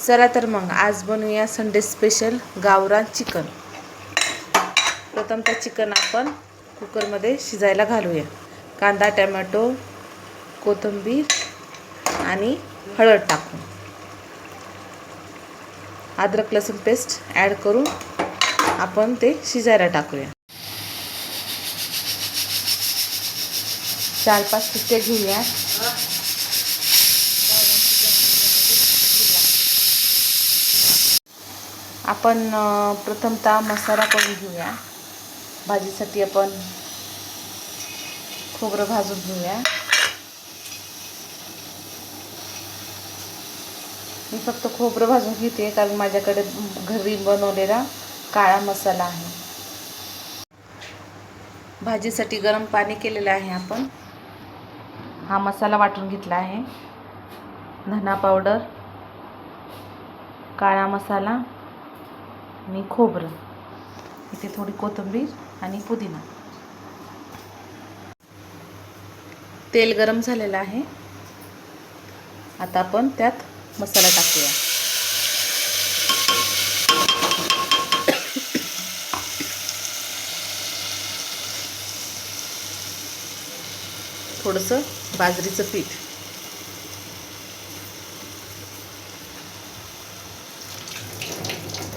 चला तर मग आज बनवूया संडे स्पेशल गावरान चिकन। प्रथमतः चिकन आपण कुकरमध्ये शिजायला घालूया। कांदा, टोमॅटो, कोथिंबीर आणि हळद टाकून अद्रक लसूण पेस्ट ॲड करून आपण ते शिजायला टाकूया। 4-5 शिट्ट्या घेऊया। आपण प्रथमतः मसाला करून घेऊया। भाजीसाठी आपण खोबरं भाजून घेऊया। मी फक्त खोबरं भाजून घेते कारण माझ्याकडे घरी बनवलेला काळा मसाला आहे। भाजीसाठी गरम पाणी केलेलं आहे। आपण हा मसाला वाटून घेतला आहे। धना पावडर, काळा मसाला आणि खोबरं, इथे थोडी कोथिंबीर आणि पुदिना। तेल गरम झालेलं आहे। आता आपण त्यात मसाला टाकूया। थोडंसं बाजरीचं पीठ,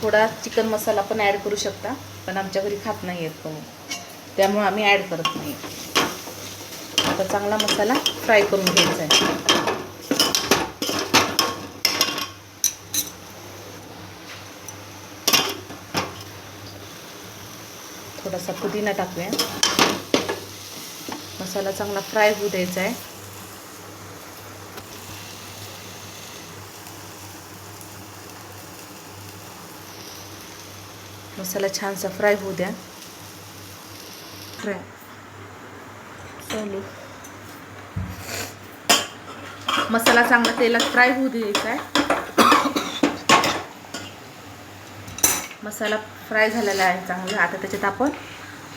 थोडा चिकन मसाला पण ॲड करू शकता, पण आमच्या घरी खात नाही आहेत कोणी, त्यामुळे आम्ही ॲड करत नाही। आता चांगला मसाला फ्राय करून घ्यायचा आहे। थोडासा पुदिना टाकूया। मसाला चांगला फ्राय होऊ द्यायचा आहे। मसाला छानसा फ्राय होऊ द्या। मसाला चांगला तेलात फ्राय होऊ द्यायचा आहे। मसाला फ्राय झालेला आहे चांगला। आता त्याच्यात आपण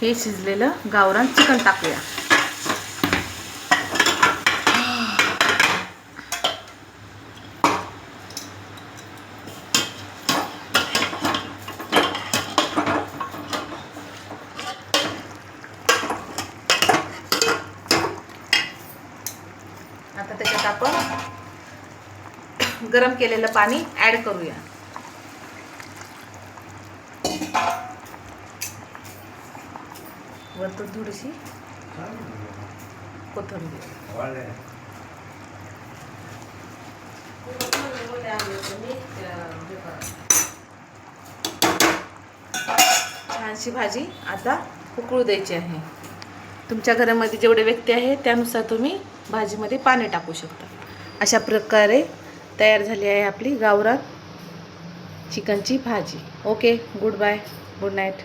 हे शिजलेलं गावरान चिकन टाकूया। आता त्याच्यात आपण गरम केलेलं पाणी ॲड करूया। वरतून थोडीशी कोथिंबीर। छानशी भाजी आता उकळू द्यायची आहे। तुमच्या घरामध्ये जेवढे व्यक्ती आहेत त्यानुसार तुम्ही भाजीमध्ये पाणी टाकू शकता। अशा प्रकारे तयार झाली आहे आपली गावरान चिकनची भाजी। Okay, goodbye, good night.